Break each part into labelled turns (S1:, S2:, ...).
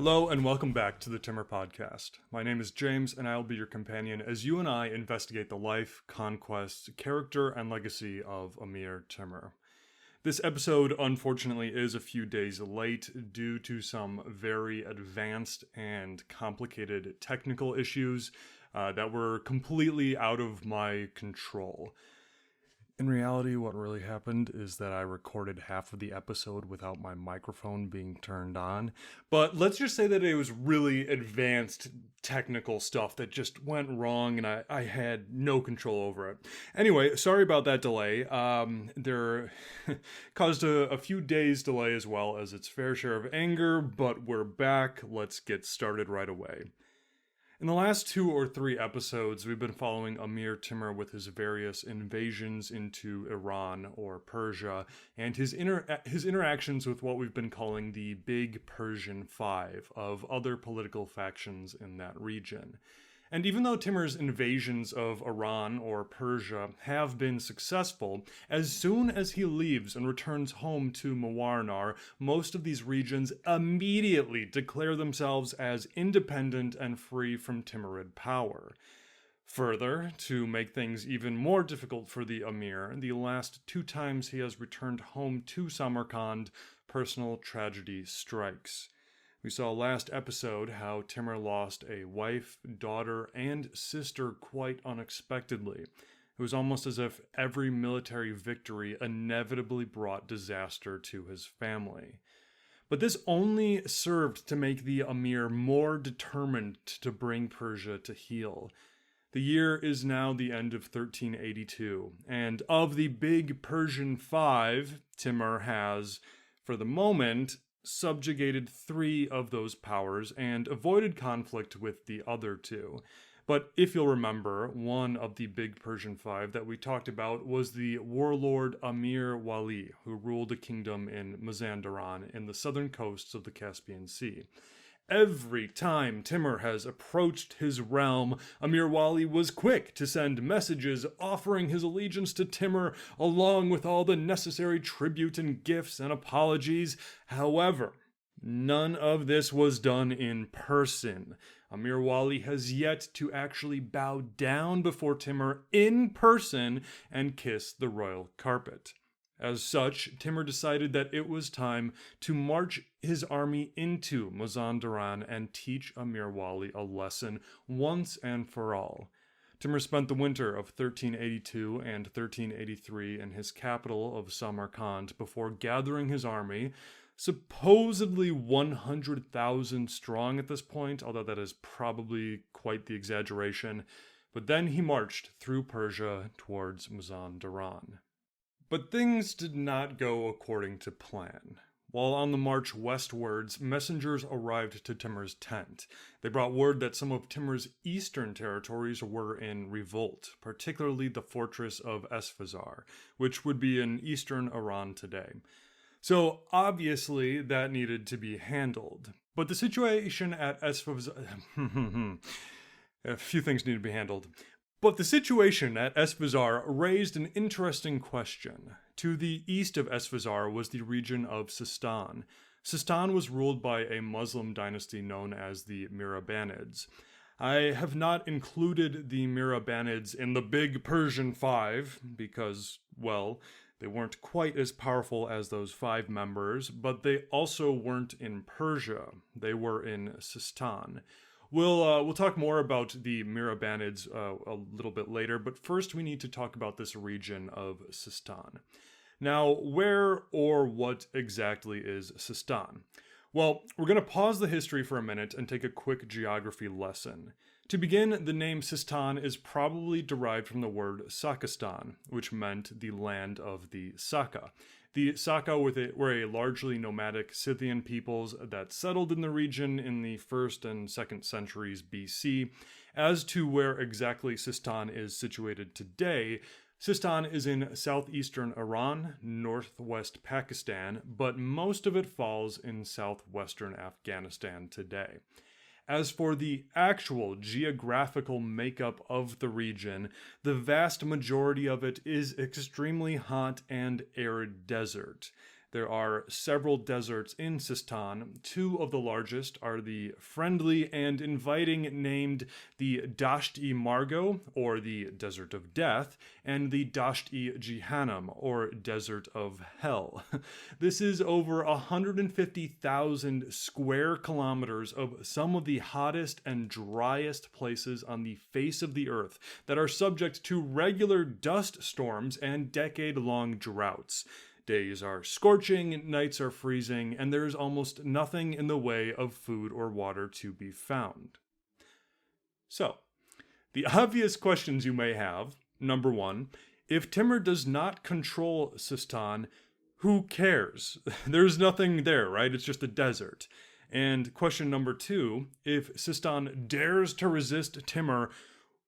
S1: Hello and welcome back to the Timur Podcast. My name is James and I will be your companion as you and I investigate the life, conquest, character, and legacy of Amir Timur. This episode, unfortunately, is a few days late due to some very advanced and complicated technical issues that were completely out of my control. In reality, what really happened is that I recorded half of the episode without my microphone being turned on. But let's just say that it was really advanced technical stuff that just went wrong and I had no control over it. Anyway, sorry about that delay. There caused a few days delay as well as its fair share of anger, but we're back. Let's get started right away. In the last 2 or 3 episodes, we've been following Amir Timur with his various invasions into Iran or Persia, and his interactions with what we've been calling the Big Persian Five of other political factions in that region. And even though Timur's invasions of Iran or Persia have been successful, as soon as he leaves and returns home to Mawarnar, most of these regions immediately declare themselves as independent and free from Timurid power. Further, to make things even more difficult for the Amir, the last 2 times he has returned home to Samarkand, personal tragedy strikes. We saw last episode how Timur lost a wife, daughter, and sister quite unexpectedly. It was almost as if every military victory inevitably brought disaster to his family. But this only served to make the Amir more determined to bring Persia to heel. The year is now the end of 1382, and of the Big Persian Five, Timur has, for the moment, subjugated 3 of those powers and avoided conflict with the other 2. But if you'll remember, one of the Big Persian Five that we talked about was the warlord Amir Wali, who ruled a kingdom in Mazandaran in the southern coasts of the Caspian Sea. Every time Timur has approached his realm, Amir Wali was quick to send messages offering his allegiance to Timur along with all the necessary tribute and gifts and apologies. However, none of this was done in person. Amir Wali has yet to actually bow down before Timur in person and kiss the royal carpet. As such, Timur decided that it was time to march his army into Mazandaran and teach Amir Wali a lesson once and for all. Timur spent the winter of 1382 and 1383 in his capital of Samarkand before gathering his army, supposedly 100,000 strong at this point, although that is probably quite the exaggeration, but then he marched through Persia towards Mazandaran. But things did not go according to plan. While on the march westwards, messengers arrived to Timur's tent. They brought word that some of Timur's eastern territories were in revolt, particularly the fortress of Esfazar, which would be in eastern Iran today. So obviously that needed to be handled. But the situation at Esfazar... a few things need to be handled. But the situation at Esfazar raised an interesting question. To the east of Esfazar was the region of Sistan. Sistan was ruled by a Muslim dynasty known as the Mihrabanid. I have not included the Mihrabanid in the Big Persian Five because, well, they weren't quite as powerful as those 5 members, but they also weren't in Persia. They were in Sistan. We'll talk more about the Mihrabanid a little bit later, but first we need to talk about this region of Sistan. Now, where or what exactly is Sistan? Well, we're going to pause the history for a minute and take a quick geography lesson. To begin, the name Sistan is probably derived from the word Sakistan, which meant the land of the Saka. The Saka were a largely nomadic Scythian peoples that settled in the region in the 1st and 2nd centuries BC. As to where exactly Sistan is situated today, Sistan is in southeastern Iran, northwest Pakistan, but most of it falls in southwestern Afghanistan today. As for the actual geographical makeup of the region, the vast majority of it is extremely hot and arid desert. There are several deserts in Sistan. Two of the largest are the friendly and inviting named the Dasht-e Margo, or the Desert of Death, and the Dasht-e-Jehannam, or Desert of Hell. This is over 150,000 square kilometers of some of the hottest and driest places on the face of the earth that are subject to regular dust storms and decade-long droughts. Days are scorching, nights are freezing, and there is almost nothing in the way of food or water to be found. So, the obvious questions you may have: number one, if Timur does not control Sistan, who cares? There's nothing there, right? It's just a desert. And question number two, if Sistan dares to resist Timur,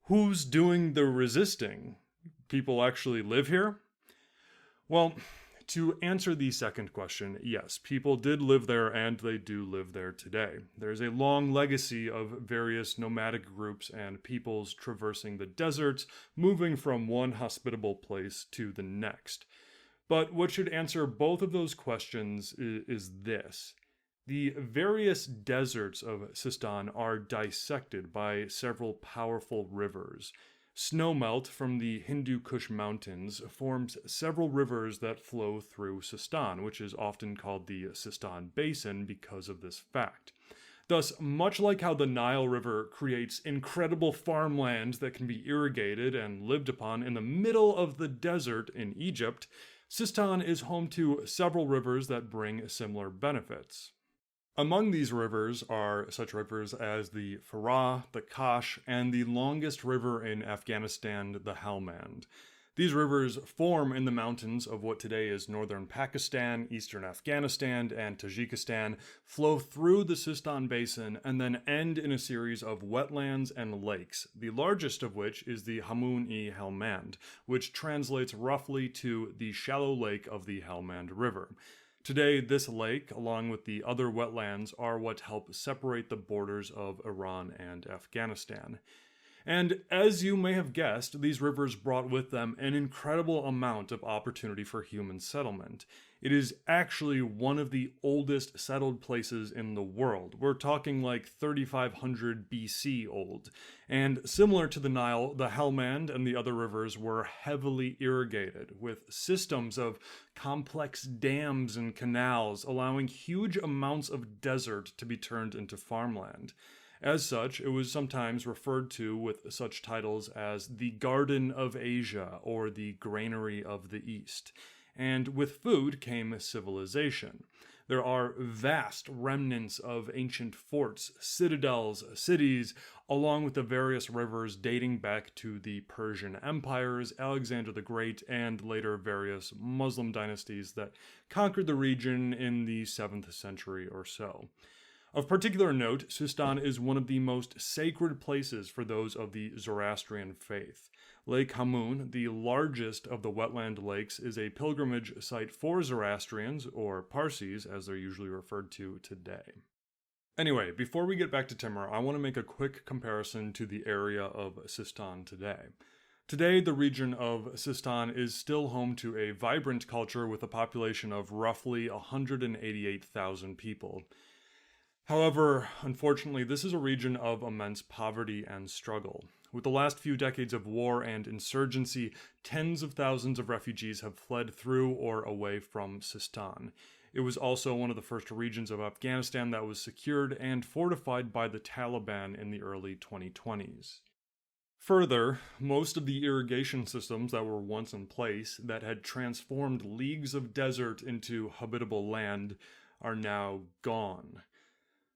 S1: who's doing the resisting? People actually live here? Well, to answer the second question, yes, people did live there and they do live there today. There's a long legacy of various nomadic groups and peoples traversing the deserts, moving from one hospitable place to the next. But what should answer both of those questions is this. The various deserts of Sistan are dissected by several powerful rivers. Snowmelt from the Hindu Kush Mountains forms several rivers that flow through Sistan, which is often called the Sistan Basin because of this fact. Thus, much like how the Nile River creates incredible farmland that can be irrigated and lived upon in the middle of the desert in Egypt, Sistan is home to several rivers that bring similar benefits. Among these rivers are such rivers as the Farah, the Kash, and the longest river in Afghanistan, the Helmand. These rivers form in the mountains of what today is northern Pakistan, eastern Afghanistan, and Tajikistan, flow through the Sistan Basin, and then end in a series of wetlands and lakes, the largest of which is the Hamoon-e-Helmand, which translates roughly to the shallow lake of the Helmand River. Today, this lake, along with the other wetlands, are what help separate the borders of Iran and Afghanistan. And as you may have guessed, these rivers brought with them an incredible amount of opportunity for human settlement. It is actually one of the oldest settled places in the world. We're talking like 3500 BC old. And similar to the Nile, the Helmand and the other rivers were heavily irrigated, with systems of complex dams and canals allowing huge amounts of desert to be turned into farmland. As such, it was sometimes referred to with such titles as the Garden of Asia or the Granary of the East. And with food came civilization. There are vast remnants of ancient forts, citadels, cities, along with the various rivers dating back to the Persian empires, Alexander the Great, and later various Muslim dynasties that conquered the region in the 7th century or so. Of particular note, Sistan is one of the most sacred places for those of the Zoroastrian faith. Lake Hamoon, the largest of the wetland lakes, is a pilgrimage site for Zoroastrians, or Parsis as they're usually referred to today. Anyway, before we get back to Timur, I want to make a quick comparison to the area of Sistan today. Today, the region of Sistan is still home to a vibrant culture with a population of roughly 188,000 people. However, unfortunately, this is a region of immense poverty and struggle. With the last few decades of war and insurgency, tens of thousands of refugees have fled through or away from Sistan. It was also one of the first regions of Afghanistan that was secured and fortified by the Taliban in the early 2020s. Further, most of the irrigation systems that were once in place that had transformed leagues of desert into habitable land are now gone.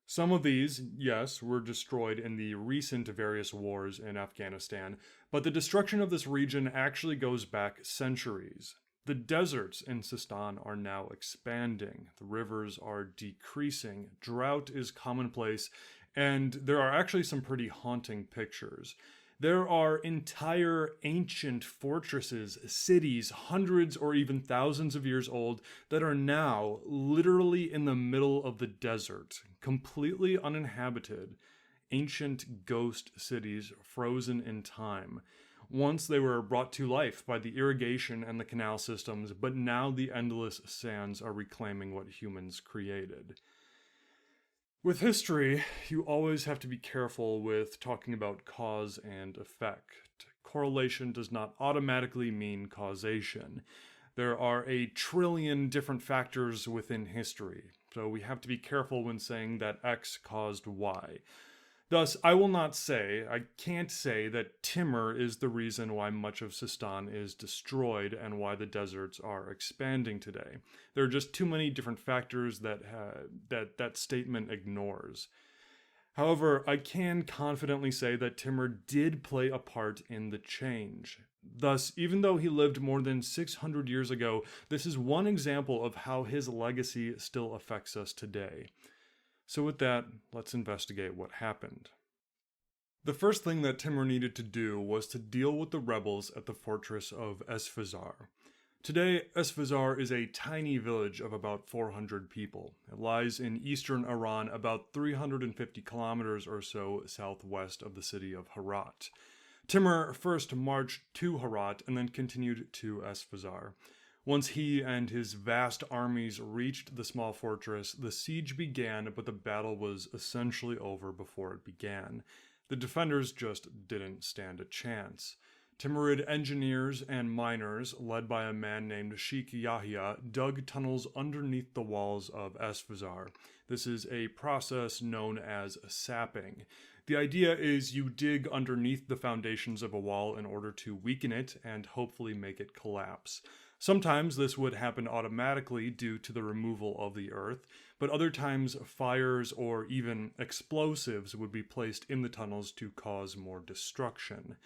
S1: Some of these, yes, were destroyed in the recent various wars in Afghanistan, but the destruction of this region actually goes back centuries. The deserts in Sistan are now expanding, the rivers are decreasing, drought is commonplace, and there are actually some pretty haunting pictures. There are entire ancient fortresses, cities, hundreds or even thousands of years old, that are now literally in the middle of the desert, completely uninhabited, ancient ghost cities frozen in time. Once they were brought to life by the irrigation and the canal systems, but now the endless sands are reclaiming what humans created. With history, you always have to be careful with talking about cause and effect. Correlation does not automatically mean causation. There are a trillion different factors within history, so we have to be careful when saying that X caused Y. Thus, I can't say that Timur is the reason why much of Sistan is destroyed and why the deserts are expanding today. There are just too many different factors that statement ignores. However, I can confidently say that Timur did play a part in the change. Thus, even though he lived more than 600 years ago, this is one example of how his legacy still affects us today. So with that, let's investigate what happened. The first thing that Timur needed to do was to deal with the rebels at the fortress of S3Ep3. Today, S3Ep3 is a tiny village of about 400 people. It lies in eastern Iran, about 350 kilometers or so southwest of the city of Herat. Timur first marched to Herat and then continued to S3Ep3. Once he and his vast armies reached the small fortress, the siege began, but the battle was essentially over before it began. The defenders just didn't stand a chance. Timurid engineers and miners, led by a man named Sheikh Yahya, dug tunnels underneath the walls of S3Ep3. This is a process known as sapping. The idea is you dig underneath the foundations of a wall in order to weaken it and hopefully make it collapse. Sometimes this would happen automatically due to the removal of the earth, but other times fires or even explosives would be placed in the tunnels to cause more destruction.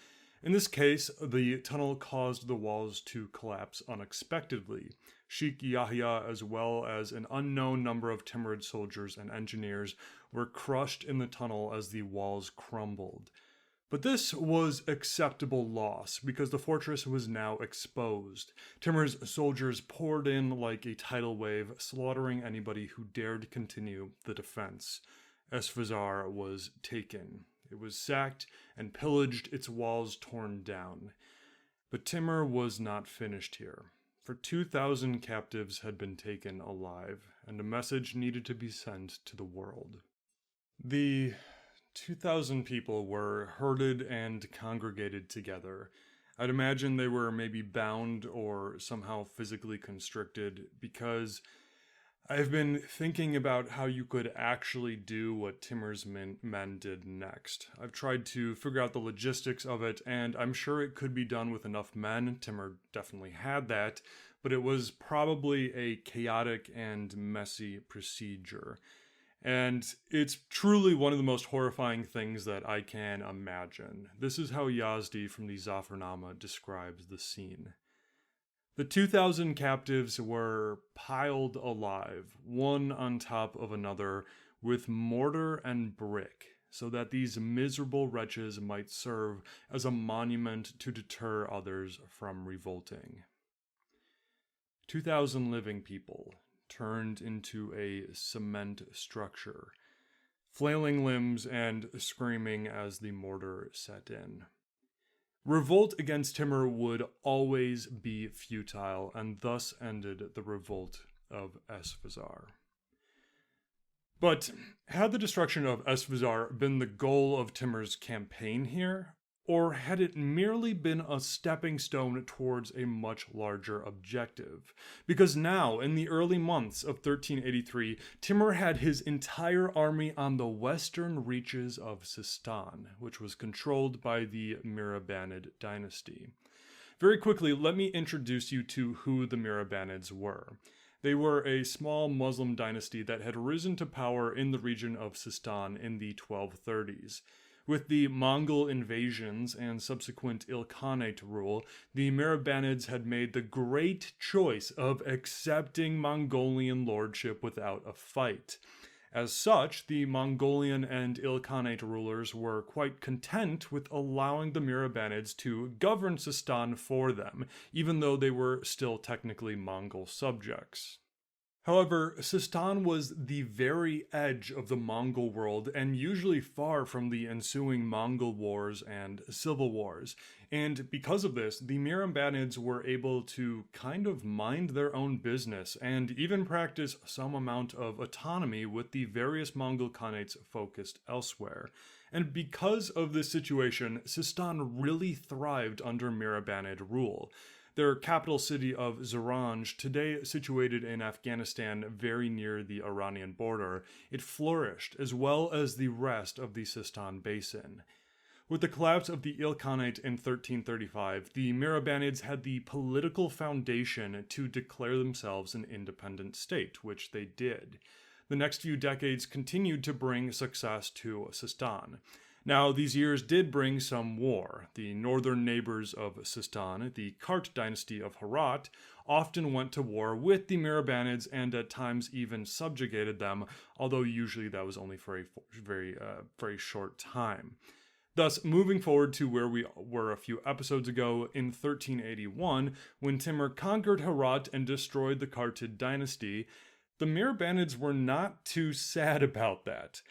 S1: In this case, the tunnel caused the walls to collapse unexpectedly. Sheikh Yahya, as well as an unknown number of Timurid soldiers and engineers, were crushed in the tunnel as the walls crumbled. But this was acceptable loss because the fortress was now exposed. Timur's soldiers poured in like a tidal wave, slaughtering anybody who dared continue the defense. S3Ep3 was taken. It was sacked and pillaged, its walls torn down. But Timur was not finished here. For 2,000 captives had been taken alive, and a message needed to be sent to the world. The 2,000 people were herded and congregated together. I'd imagine they were maybe bound or somehow physically constricted, because I've been thinking about how you could actually do what Timur's men did next. I've tried to figure out the logistics of it, and I'm sure it could be done with enough men. Timur definitely had that, but it was probably a chaotic and messy procedure. And it's truly one of the most horrifying things that I can imagine. This is how Yazdi from the Zafarnama describes the scene. The 2,000 captives were piled alive, one on top of another, with mortar and brick, so that these miserable wretches might serve as a monument to deter others from revolting. 2,000 living people turned into a cement structure, flailing limbs and screaming as the mortar set in. Revolt against Timur would always be futile, and thus ended the revolt of S3Ep3. But had the destruction of S3Ep3 been the goal of Timur's campaign here, or had it merely been a stepping stone towards a much larger objective? Because now, in the early months of 1383, Timur had his entire army on the western reaches of Sistan, which was controlled by the Mihrabanid Dynasty. Very quickly, let me introduce you to who the Mihrabanids were. They were a small Muslim dynasty that had risen to power in the region of Sistan in the 1230s. With the Mongol invasions and subsequent Ilkhanate rule, the Mihrabanids had made the great choice of accepting Mongolian lordship without a fight. As such, the Mongolian and Ilkhanate rulers were quite content with allowing the Mihrabanids to govern Sistan for them, even though they were still technically Mongol subjects. However, Sistan was the very edge of the Mongol world and usually far from the ensuing Mongol wars and civil wars. And because of this, the Mihrabanid were able to kind of mind their own business and even practice some amount of autonomy with the various Mongol Khanates focused elsewhere. And because of this situation, Sistan really thrived under Mihrabanid rule. Their capital city of Zaranj, today situated in Afghanistan very near the Iranian border, it flourished as well as the rest of the Sistan basin. With the collapse of the Ilkhanate in 1335, the Mihrabanid had the political foundation to declare themselves an independent state, which they did. The next few decades continued to bring success to Sistan. Now, these years did bring some war. The northern neighbors of Sistan, the Kart dynasty of Herat, often went to war with the Mihrabanid and at times even subjugated them, although usually that was only for a very short time. Thus, moving forward to where we were a few episodes ago in 1381, when Timur conquered Herat and destroyed the Kartid dynasty, the Mihrabanid were not too sad about that.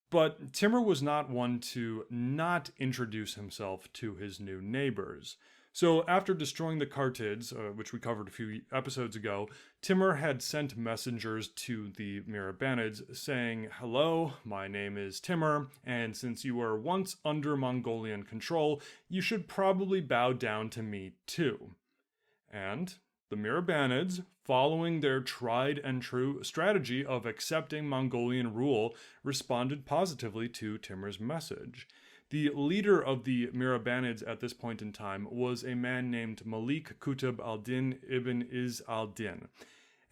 S1: But Timur was not one to not introduce himself to his new neighbors. So after destroying the Kartids, which we covered a few episodes ago, Timur had sent messengers to the Mihrabanid saying, "Hello, my name is Timur, and since you were once under Mongolian control, you should probably bow down to me too." And the Mihrabanid, following their tried and true strategy of accepting Mongolian rule, responded positively to Timur's message. The leader of the Mihrabanid at this point in time was a man named Malik Qutb al-Din ibn Iz al-Din.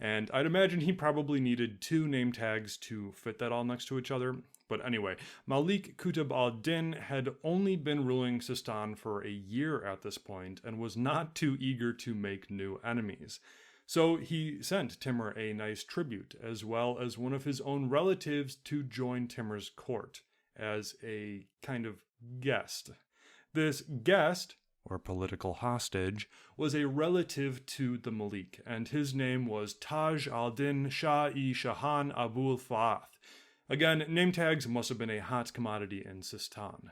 S1: And I'd imagine he probably needed two name tags to fit that all next to each other. But anyway, Malik Qutb al-Din had only been ruling Sistan for a year at this point and was not too eager to make new enemies. So he sent Timur a nice tribute, as well as one of his own relatives to join Timur's court as a kind of guest. This guest, or political hostage, was a relative to the Malik, and his name was Taj al-Din Shah-i-Shahan Abul Faath. Again, name tags must have been a hot commodity in Sistan.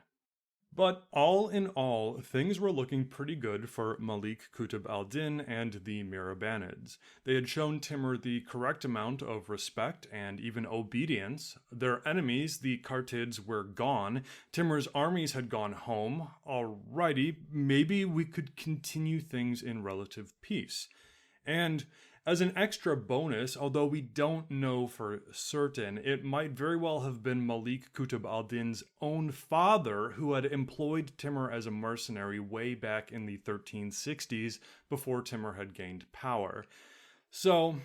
S1: But all in all, things were looking pretty good for Malik Qutb al-Din and the Mihrabanid. They had shown Timur the correct amount of respect and even obedience. Their enemies, the Kartids, were gone. Timur's armies had gone home. Alrighty, maybe we could continue things in relative peace. And as an extra bonus, although we don't know for certain, it might very well have been Malik Qutb al-Din's own father who had employed Timur as a mercenary way back in the 1360s before Timur had gained power. So,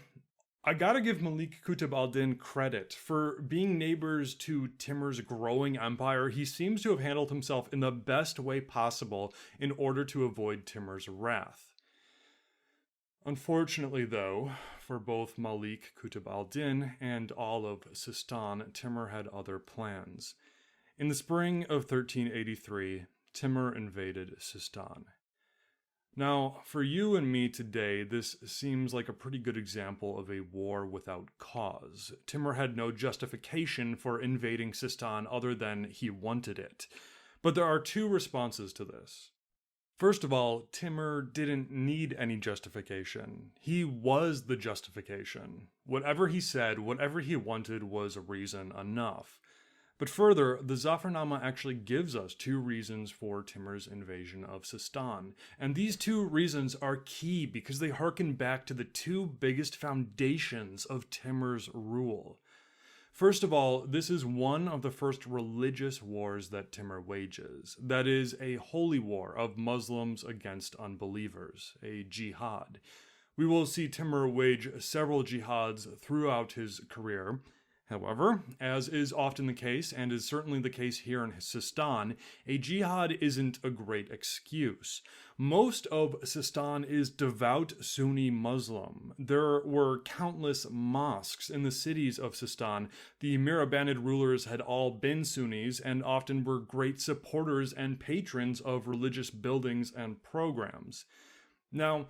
S1: I gotta give Malik Qutb al-Din credit for being neighbors to Timur's growing empire. He seems to have handled himself in the best way possible in order to avoid Timur's wrath. Unfortunately, though, for both Malik Qutb al-Din and all of Sistan, Timur had other plans. In the spring of 1383, Timur invaded Sistan. Now, for you and me today, this seems like a pretty good example of a war without cause. Timur had no justification for invading Sistan other than he wanted it. But there are two responses to this. First of all, Timur didn't need any justification. He was the justification. Whatever he said, whatever he wanted was reason enough. But further, the Zafarnama actually gives us two reasons for Timur's invasion of Sistan. And these two reasons are key because they harken back to the two biggest foundations of Timur's rule. First of all, this is one of the first religious wars that Timur wages. That is, a holy war of Muslims against unbelievers, a jihad. We will see Timur wage several jihads throughout his career. However, as is often the case, and is certainly the case here in Sistan, a jihad isn't a great excuse. Most of Sistan is devout Sunni Muslim. There were countless mosques in the cities of Sistan. The Mihrabanid rulers had all been Sunnis and often were great supporters and patrons of religious buildings and programs. Now,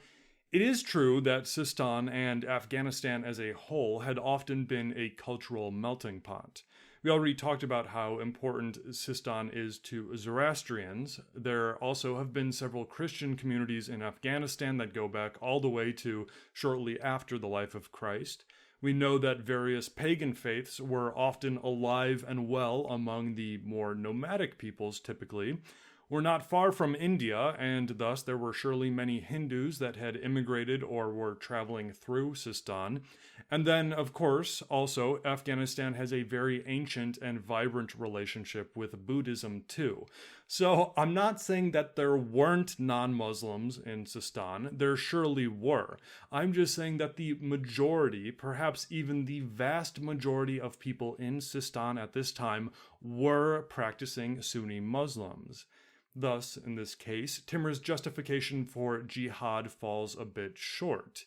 S1: It is true that Sistan and Afghanistan as a whole had often been a cultural melting pot. We already talked about how important Sistan is to Zoroastrians. There also have been several Christian communities in Afghanistan that go back all the way to shortly after the life of Christ. We know that various pagan faiths were often alive and well among the more nomadic peoples typically. We're not far from India, and thus there were surely many Hindus that had immigrated or were traveling through Sistan. And then, of course, also, Afghanistan has a very ancient and vibrant relationship with Buddhism too. So I'm not saying that there weren't non-Muslims in Sistan. There surely were. I'm just saying that the majority, perhaps even the vast majority of people in Sistan at this time were practicing Sunni Muslims. Thus, in this case, Timur's justification for jihad falls a bit short.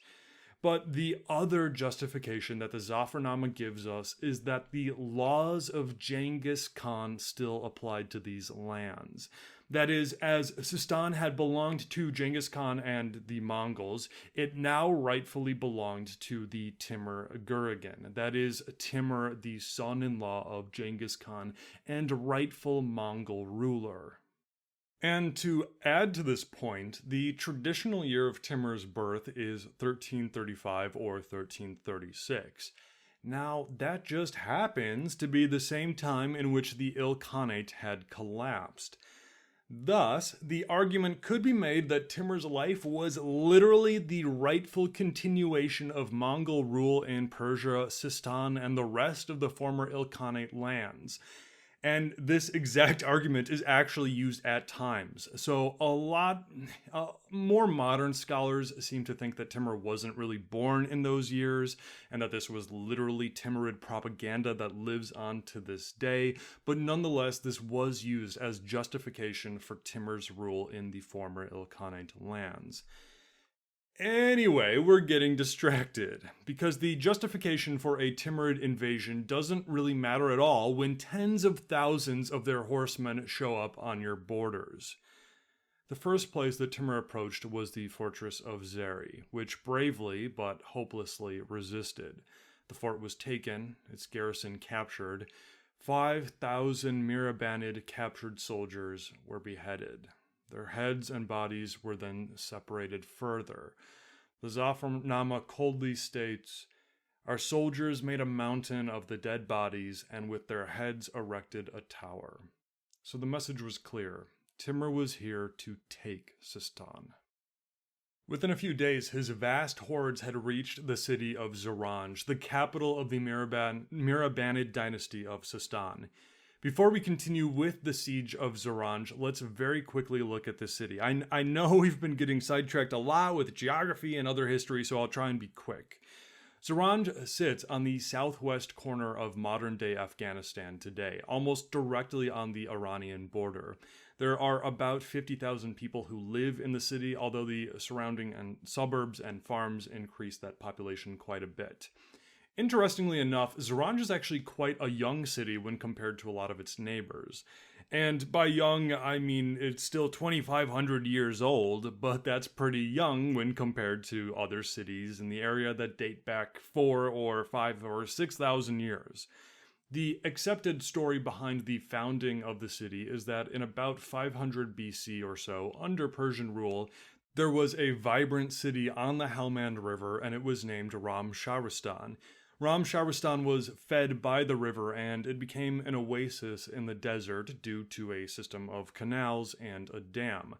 S1: But the other justification that the Zafarnama gives us is that the laws of Genghis Khan still applied to these lands. That is, as Sistan had belonged to Genghis Khan and the Mongols, it now rightfully belonged to the Timur Gurgan. That is, Timur, the son-in-law of Genghis Khan and rightful Mongol ruler. And to add to this point, the traditional year of Timur's birth is 1335 or 1336. Now, that just happens to be the same time in which the Ilkhanate had collapsed. Thus, the argument could be made that Timur's life was literally the rightful continuation of Mongol rule in Persia, Sistan, and the rest of the former Ilkhanate lands. And this exact argument is actually used at times. So a lot more modern scholars seem to think that Timur wasn't really born in those years and that this was literally Timurid propaganda that lives on to this day. But nonetheless, this was used as justification for Timur's rule in the former Ilkhanate lands. Anyway, we're getting distracted, because the justification for a Timurid invasion doesn't really matter at all when tens of thousands of their horsemen show up on your borders. The first place that Timur approached was the fortress of Zeri, which bravely but hopelessly resisted. The fort was taken, its garrison captured. 5,000 Mihrabanid captured soldiers were beheaded. Their heads and bodies were then separated further. The Zafarnama coldly states, "Our soldiers made a mountain of the dead bodies and with their heads erected a tower." So the message was clear. Timur was here to take Sistan. Within a few days, his vast hordes had reached the city of Zaranj, the capital of the Mihrabanid Dynasty of Sistan. Before we continue with the siege of Zaranj, let's very quickly look at the city. I know we've been getting sidetracked a lot with geography and other history, so I'll try and be quick. Zaranj sits on the southwest corner of modern-day Afghanistan today, almost directly on the Iranian border. There are about 50,000 people who live in the city, although the surrounding suburbs and farms increase that population quite a bit. Interestingly enough, Zaranj is actually quite a young city when compared to a lot of its neighbors. And by young, I mean it's still 2,500 years old, but that's pretty young when compared to other cities in the area that date back 4 or 5 or 6,000 years. The accepted story behind the founding of the city is that in about 500 BC or so, under Persian rule, there was a vibrant city on the Helmand River, and it was named Ram-Sharistan. Ram-Sharistan was fed by the river, and it became an oasis in the desert due to a system of canals and a dam.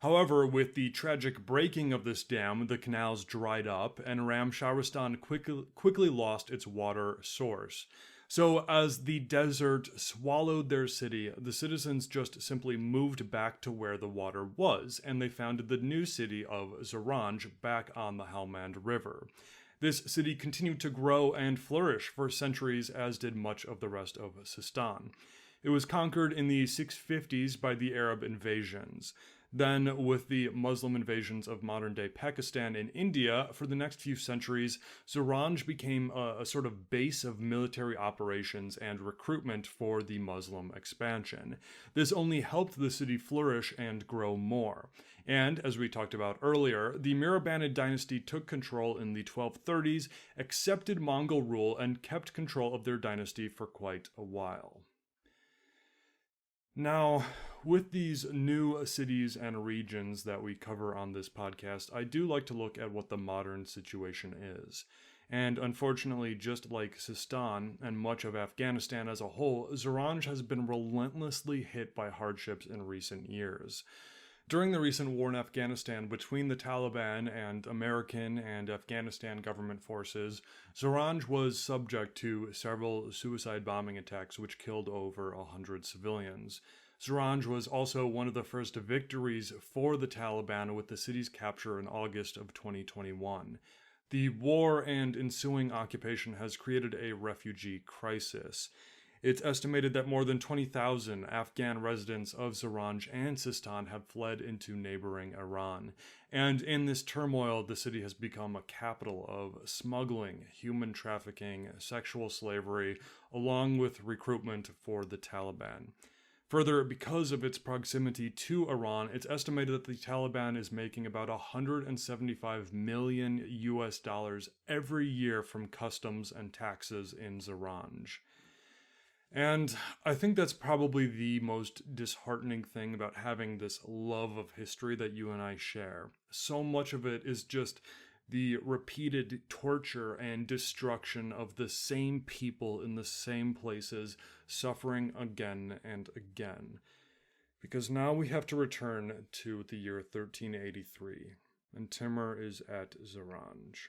S1: However, with the tragic breaking of this dam, the canals dried up, and Ram-Sharistan quickly lost its water source. So as the desert swallowed their city, the citizens just simply moved back to where the water was, and they founded the new city of Zaranj back on the Helmand River. This city continued to grow and flourish for centuries, as did much of the rest of Sistan. It was conquered in the 650s by the Arab invasions. Then, with the Muslim invasions of modern-day Pakistan and India, for the next few centuries, Zaranj became a sort of base of military operations and recruitment for the Muslim expansion. This only helped the city flourish and grow more. And, as we talked about earlier, the Mihrabanid dynasty took control in the 1230s, accepted Mongol rule, and kept control of their dynasty for quite a while. Now, with these new cities and regions that we cover on this podcast, I do like to look at what the modern situation is. And unfortunately, just like Sistan and much of Afghanistan as a whole, Zaranj has been relentlessly hit by hardships in recent years. During the recent war in Afghanistan between the Taliban and American and Afghanistan government forces, Zaranj was subject to several suicide bombing attacks which killed over 100 civilians. Zaranj was also one of the first victories for the Taliban with the city's capture in August of 2021. The war and ensuing occupation has created a refugee crisis. It's estimated that more than 20,000 Afghan residents of Zaranj and Sistan have fled into neighboring Iran. And in this turmoil, the city has become a capital of smuggling, human trafficking, sexual slavery, along with recruitment for the Taliban. Further, because of its proximity to Iran, it's estimated that the Taliban is making about $175 million every year from customs and taxes in Zaranj. And I think that's probably the most disheartening thing about having this love of history that you and I share. So much of it is just the repeated torture and destruction of the same people in the same places, suffering again and again. Because now we have to return to the year 1383, and Timur is at Zaranj.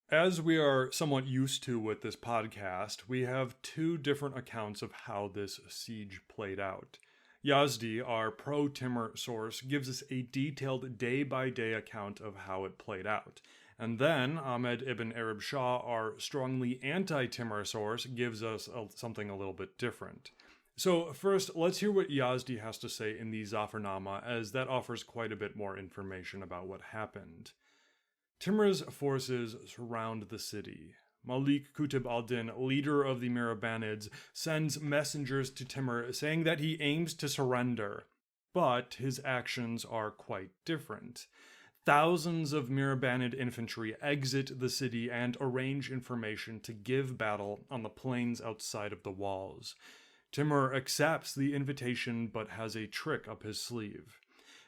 S1: As we are somewhat used to with this podcast, we have two different accounts of how this siege played out. Yazdi, our pro-Timur source, gives us a detailed day-by-day account of how it played out. And then Ahmed ibn Arab Shah, our strongly anti-Timur source, gives us something a little bit different. So first, let's hear what Yazdi has to say in the Zafarnama, as that offers quite a bit more information about what happened. Timur's forces surround the city. Malik Qutb al-Din, leader of the Mihrabanid, sends messengers to Timur saying that he aims to surrender, but his actions are quite different. Thousands of Mihrabanid infantry exit the city and arrange information to give battle on the plains outside of the walls. Timur accepts the invitation but has a trick up his sleeve.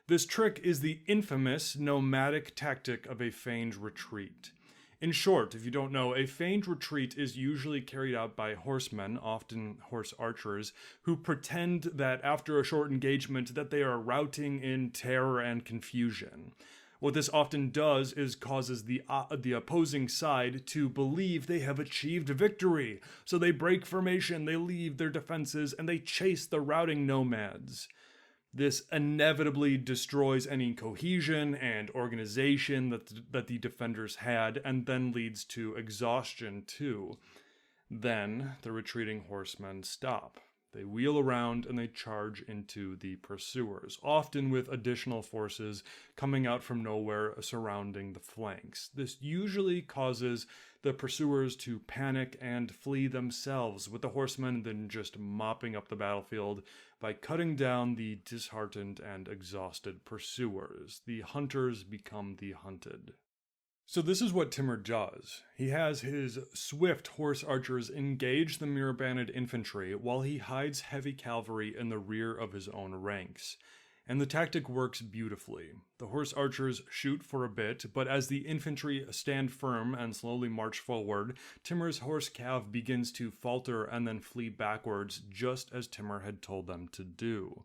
S1: This trick is the infamous nomadic tactic of a feigned retreat. In short, if you don't know, a feigned retreat is usually carried out by horsemen, often horse archers, who pretend that after a short engagement that they are routing in terror and confusion. What this often does is causes the opposing side to believe they have achieved victory, so they break formation, they leave their defenses, and they chase the routing nomads. This inevitably destroys any cohesion and organization that the defenders had, and then leads to exhaustion too. Then the retreating horsemen stop. They wheel around and they charge into the pursuers, often with additional forces coming out from nowhere surrounding the flanks. This usually causes the pursuers to panic and flee themselves, with the horsemen then just mopping up the battlefield by cutting down the disheartened and exhausted pursuers. The hunters become the hunted. So this is what Timur does. He has his swift horse archers engage the Mihrabanid infantry while he hides heavy cavalry in the rear of his own ranks. And the tactic works beautifully. The horse archers shoot for a bit, but as the infantry stand firm and slowly march forward, Timur's horse cav begins to falter and then flee backwards, just as Timur had told them to do.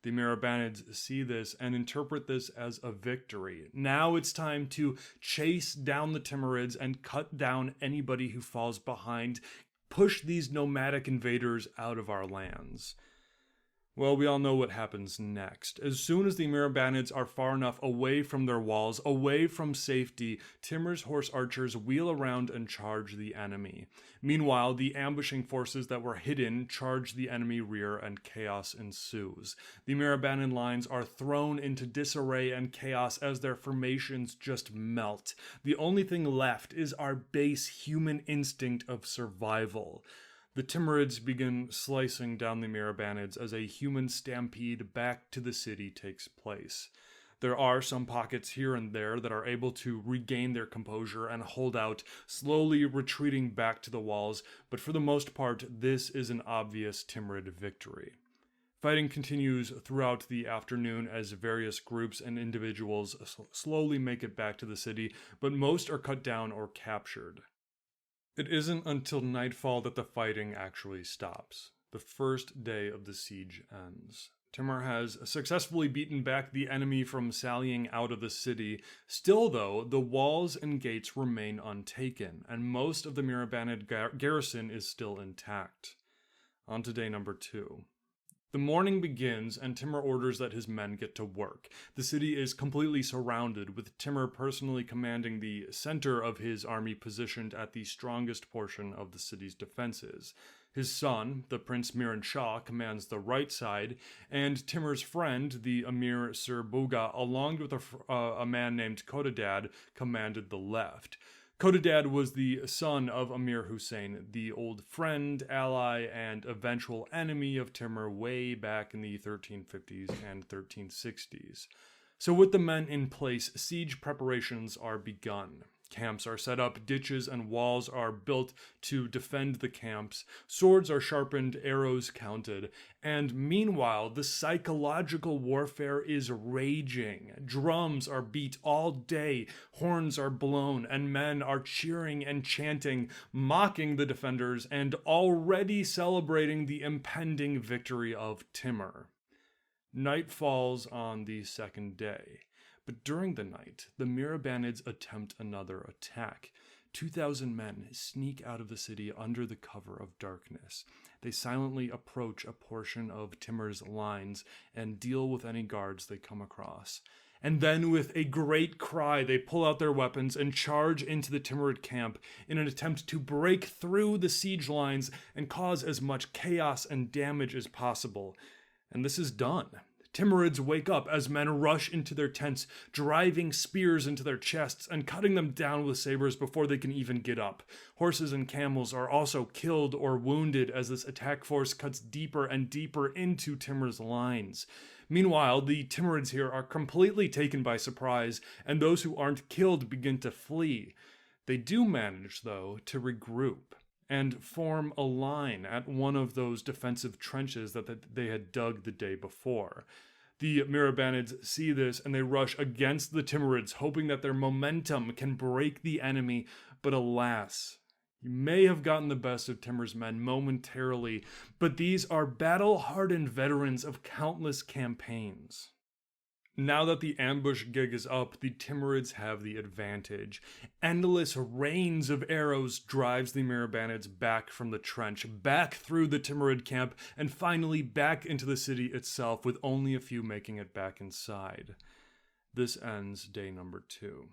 S1: The Mihrabanids see this and interpret this as a victory. Now it's time to chase down the Timurids and cut down anybody who falls behind, push these nomadic invaders out of our lands. Well, we all know what happens next. As soon as the Mihrabanids are far enough away from their walls, away from safety, Timur's horse archers wheel around and charge the enemy. Meanwhile, the ambushing forces that were hidden charge the enemy rear and chaos ensues. The Mihrabanid lines are thrown into disarray and chaos as their formations just melt. The only thing left is our base human instinct of survival. The Timurids begin slicing down the Mihrabanid as a human stampede back to the city takes place. There are some pockets here and there that are able to regain their composure and hold out, slowly retreating back to the walls, but for the most part, this is an obvious Timurid victory. Fighting continues throughout the afternoon as various groups and individuals slowly make it back to the city, but most are cut down or captured. It isn't until nightfall that the fighting actually stops. The first day of the siege ends. Timur has successfully beaten back the enemy from sallying out of the city. Still, though, the walls and gates remain untaken, and most of the Mihrabanid garrison is still intact. On to day number 2. The morning begins, and Timur orders that his men get to work. The city is completely surrounded, with Timur personally commanding the center of his army positioned at the strongest portion of the city's defenses. His son, the Prince Miran Shah, commands the right side, and Timur's friend, the Amir Sirbuga, along with a man named Kodadad, commanded the left. Kodadad was the son of Amir Hussein, the old friend, ally, and eventual enemy of Timur way back in the 1350s and 1360s. So with the men in place, siege preparations are begun. Camps are set up, ditches and walls are built to defend the camps, swords are sharpened, arrows counted, and meanwhile, the psychological warfare is raging. Drums are beat all day, horns are blown, and men are cheering and chanting, mocking the defenders, and already celebrating the impending victory of Timur. Night falls on the second day. But during the night, the Mihrabanid attempt another attack. 2,000 men sneak out of the city under the cover of darkness. They silently approach a portion of Timur's lines and deal with any guards they come across. And then, with a great cry, they pull out their weapons and charge into the Timurid camp in an attempt to break through the siege lines and cause as much chaos and damage as possible. And this is done. Timurids wake up as men rush into their tents, driving spears into their chests and cutting them down with sabers before they can even get up. Horses and camels are also killed or wounded as this attack force cuts deeper and deeper into Timur's lines. Meanwhile, the Timurids here are completely taken by surprise, and those who aren't killed begin to flee. They do manage, though, to regroup and form a line at one of those defensive trenches that they had dug the day before. The Mihrabanid see this and they rush against the Timurids, hoping that their momentum can break the enemy, but alas, you may have gotten the best of Timur's men momentarily, but these are battle-hardened veterans of countless campaigns. Now that the ambush gig is up, the Timurids have the advantage. Endless rains of arrows drives the Mihrabanids back from the trench, back through the Timurid camp, and finally back into the city itself, with only a few making it back inside. This ends day number 2.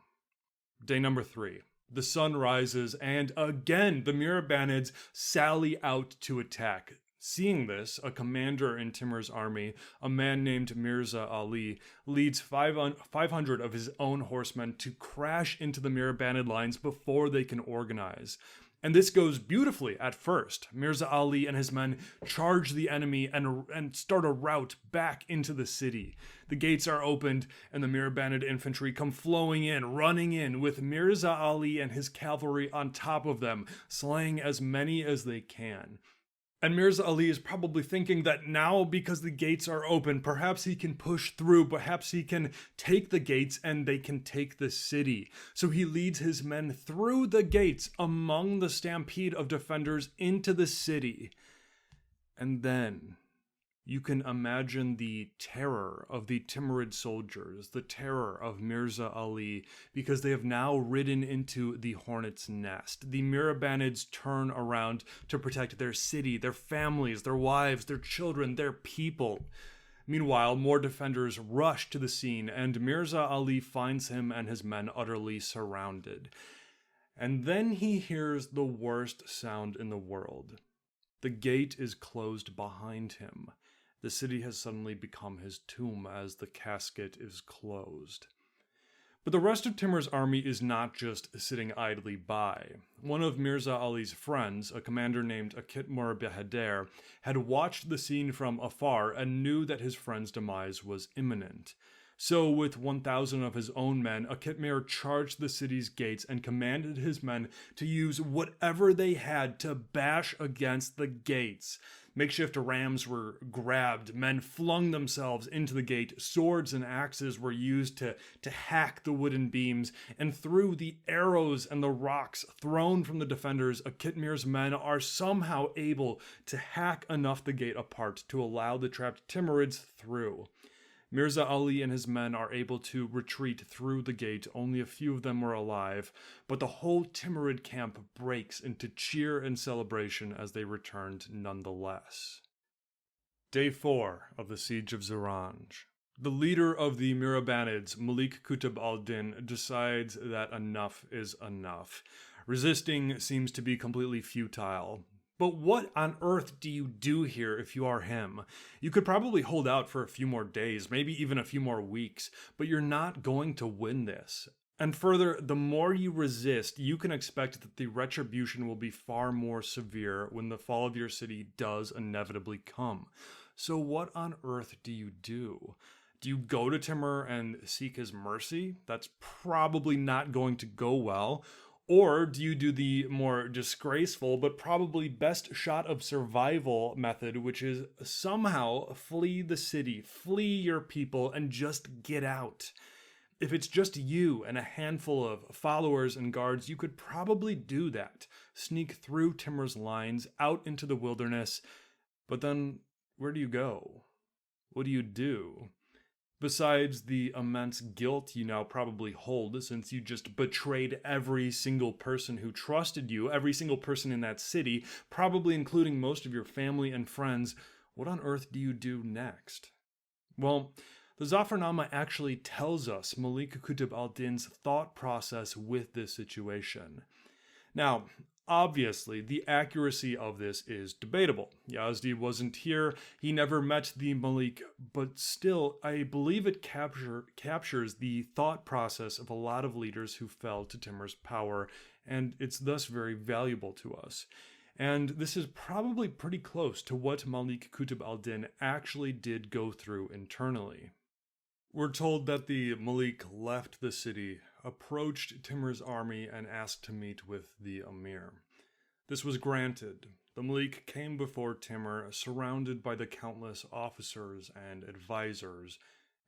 S1: Day number 3. The sun rises, and again the Mihrabanids sally out to attack. Seeing this, a commander in Timur's army, a man named Mirza Ali, leads 500 of his own horsemen to crash into the Mihrabanid lines before they can organize. And this goes beautifully at first. Mirza Ali and his men charge the enemy and start a rout back into the city. The gates are opened, and the Mihrabanid infantry come flowing in, running in, with Mirza Ali and his cavalry on top of them, slaying as many as they can. And Mirza Ali is probably thinking that now, because the gates are open, perhaps he can push through, perhaps he can take the gates and they can take the city. So he leads his men through the gates among the stampede of defenders into the city. And then you can imagine the terror of the Timurid soldiers, the terror of Mirza Ali, because they have now ridden into the hornet's nest. The Mihrabanids turn around to protect their city, their families, their wives, their children, their people. Meanwhile, more defenders rush to the scene, and Mirza Ali finds him and his men utterly surrounded. And then he hears the worst sound in the world. The gate is closed behind him. The city has suddenly become his tomb as the casket is closed. But the rest of Timur's army is not just sitting idly by. One of Mirza Ali's friends, a commander named Akitmur Behader, had watched the scene from afar and knew that his friend's demise was imminent. So, with 1,000 of his own men, Akitmir charged the city's gates and commanded his men to use whatever they had to bash against the gates. Makeshift rams were grabbed, men flung themselves into the gate, swords and axes were used to hack the wooden beams, and through the arrows and the rocks thrown from the defenders, Akitmir's men are somehow able to hack enough the gate apart to allow the trapped Timurids through. Mirza Ali and his men are able to retreat through the gate. Only a few of them were alive, but the whole Timurid camp breaks into cheer and celebration as they returned nonetheless. Day 4 of the Siege of Zaranj. The leader of the Mihrabanid, Malik Qutb al-Din, decides that enough is enough. Resisting seems to be completely futile. But what on earth do you do here if you are him? You could probably hold out for a few more days, maybe even a few more weeks, but you're not going to win this. And further, the more you resist, you can expect that the retribution will be far more severe when the fall of your city does inevitably come. So what on earth do you do? Do you go to Timur and seek his mercy? That's probably not going to go well. Or do you do the more disgraceful but probably best shot of survival method, which is somehow flee the city, flee your people, and just get out? If it's just you and a handful of followers and guards, you could probably do that. Sneak through Timur's lines, out into the wilderness. But then, where do you go? What do you do? Besides the immense guilt you now probably hold since you just betrayed every single person who trusted you, every single person in that city, probably including most of your family and friends, what on earth do you do next? Well, the Zafarnama actually tells us Malik Qutb al-Din's thought process with this situation. Now, obviously, the accuracy of this is debatable. Yazdi wasn't here, he never met the Malik, but still, I believe it captures the thought process of a lot of leaders who fell to Timur's power, and it's thus very valuable to us. And this is probably pretty close to what Malik Qutb al-Din actually did go through internally. We're told that the Malik left the city, approached Timur's army, and asked to meet with the Amir. This was granted. The Malik came before Timur, surrounded by the countless officers and advisors,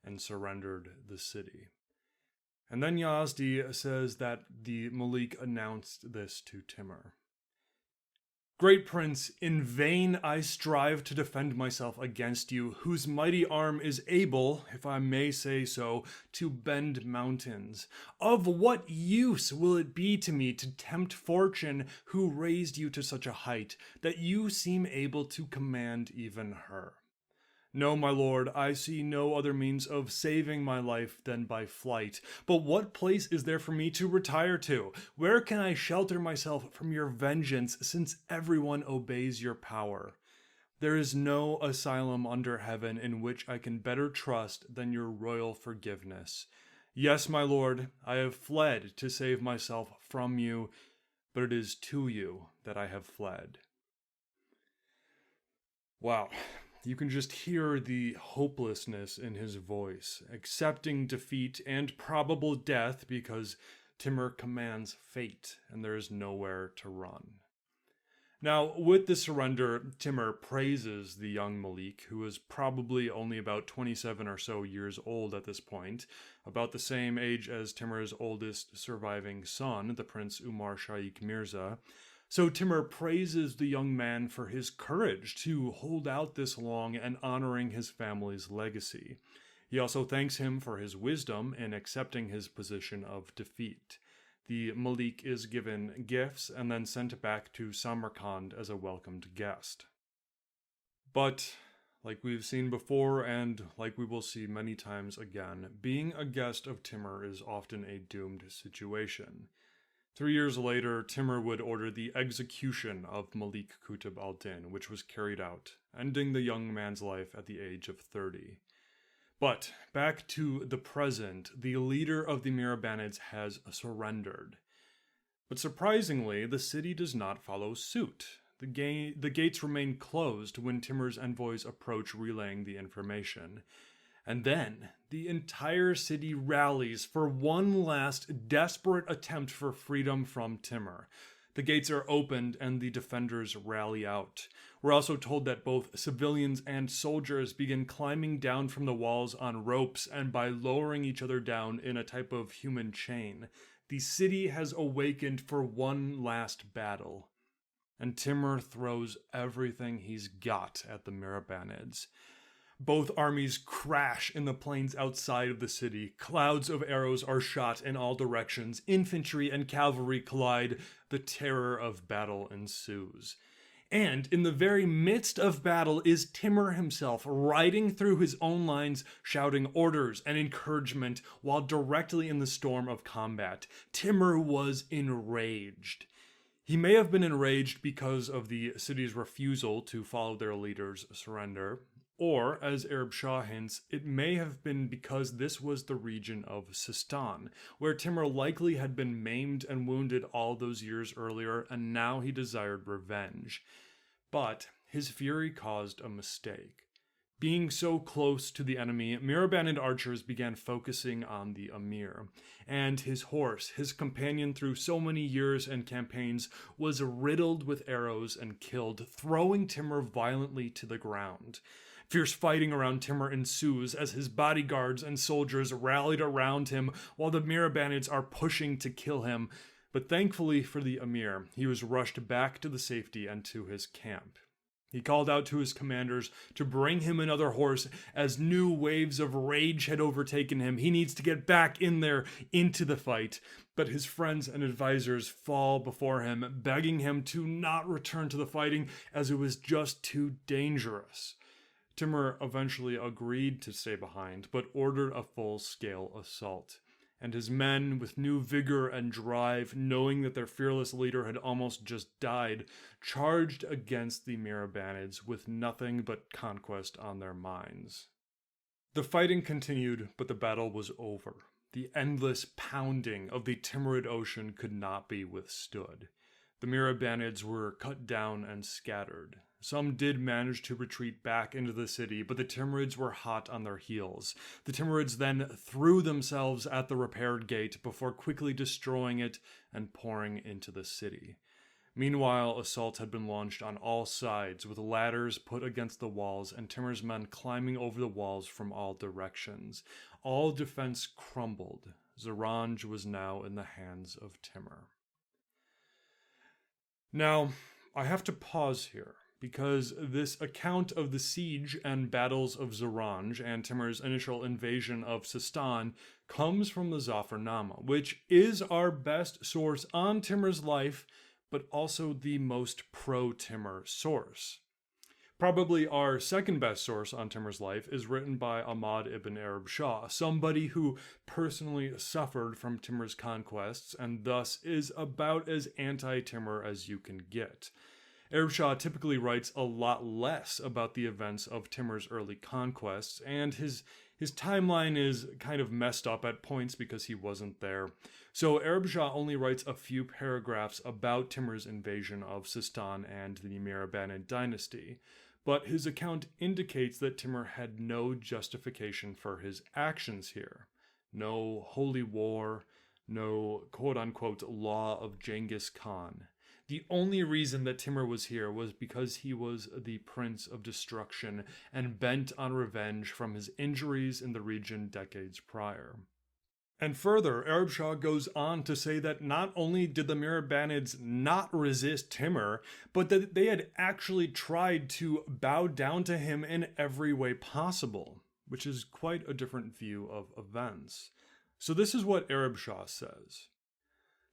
S1: and surrendered the city. And then Yazdi says that the Malik announced this to Timur. Great prince, in vain I strive to defend myself against you, whose mighty arm is able, if I may say so, to bend mountains. Of what use will it be to me to tempt fortune, who raised you to such a height, that you seem able to command even her? No, my lord, I see no other means of saving my life than by flight. But what place is there for me to retire to? Where can I shelter myself from your vengeance, since everyone obeys your power? There is no asylum under heaven in which I can better trust than your royal forgiveness. Yes, my lord, I have fled to save myself from you, but it is to you that I have fled. Wow. You can just hear the hopelessness in his voice, accepting defeat and probable death because Timur commands fate and there is nowhere to run. Now, with the surrender, Timur praises the young Malik, who is probably only about 27 or so years old at this point, about the same age as Timur's oldest surviving son, the Prince Umar Shaikh Mirza. So Timur praises the young man for his courage to hold out this long and honoring his family's legacy. He also thanks him for his wisdom in accepting his position of defeat. The Malik is given gifts and then sent back to Samarkand as a welcomed guest. But, like we've seen before and like we will see many times again, being a guest of Timur is often a doomed situation. 3 years later, Timur would order the execution of Malik Qutb al-Din, which was carried out, ending the young man's life at the age of 30. But back to the present, the leader of the Mihrabanids has surrendered. But surprisingly, the city does not follow suit. The gates remain closed when Timur's envoys approach relaying the information. And then, the entire city rallies for one last desperate attempt for freedom from Timur. The gates are opened and the defenders rally out. We're also told that both civilians and soldiers begin climbing down from the walls on ropes and by lowering each other down in a type of human chain. The city has awakened for one last battle. And Timur throws everything he's got at the Mihrabanids. Both armies crash in the plains outside of the city. Clouds of arrows are shot in all directions. Infantry and cavalry collide. The terror of battle ensues. And in the very midst of battle is Timur himself, riding through his own lines, shouting orders and encouragement while directly in the storm of combat. Timur was enraged. He may have been enraged because of the city's refusal to follow their leader's surrender. Or, as Arab Shah hints, it may have been because this was the region of Sistan, where Timur likely had been maimed and wounded all those years earlier, and now he desired revenge. But his fury caused a mistake. Being so close to the enemy, Mihrabanid archers began focusing on the Amir, and his horse, his companion through so many years and campaigns, was riddled with arrows and killed, throwing Timur violently to the ground. Fierce fighting around Timur ensues as his bodyguards and soldiers rallied around him while the Mihrabanids are pushing to kill him. But thankfully for the Amir, he was rushed back to the safety and to his camp. He called out to his commanders to bring him another horse as new waves of rage had overtaken him. He needs to get back in there into the fight. But his friends and advisors fall before him, begging him to not return to the fighting as it was just too dangerous. Timur eventually agreed to stay behind, but ordered a full-scale assault. And his men, with new vigor and drive, knowing that their fearless leader had almost just died, charged against the Mihrabanids with nothing but conquest on their minds. The fighting continued, but the battle was over. The endless pounding of the Timurid Ocean could not be withstood. The Mihrabanids were cut down and scattered. Some did manage to retreat back into the city, but the Timurids were hot on their heels. The Timurids then threw themselves at the repaired gate before quickly destroying it and pouring into the city. Meanwhile, assaults had been launched on all sides, with ladders put against the walls and Timur's men climbing over the walls from all directions. All defense crumbled. Zaranj was now in the hands of Timur. Now, I have to pause here, because this account of the siege and battles of Zaranj and Timur's initial invasion of Sistan comes from the Zafarnama, which is our best source on Timur's life, but also the most pro-Timur source. Probably our second best source on Timur's life is written by Ahmad ibn Arab Shah, somebody who personally suffered from Timur's conquests and thus is about as anti-Timur as you can get. Arab Shah typically writes a lot less about the events of Timur's early conquests, and his timeline is kind of messed up at points because he wasn't there. So Arab Shah only writes a few paragraphs about Timur's invasion of Sistan and the Mihrabanid Dynasty, but his account indicates that Timur had no justification for his actions here. No holy war, no quote-unquote law of Genghis Khan. The only reason that Timur was here was because he was the Prince of Destruction and bent on revenge from his injuries in the region decades prior. And further, Arab Shah goes on to say that not only did the Mihrabanids not resist Timur, but that they had actually tried to bow down to him in every way possible, which is quite a different view of events. So this is what Arab Shah says.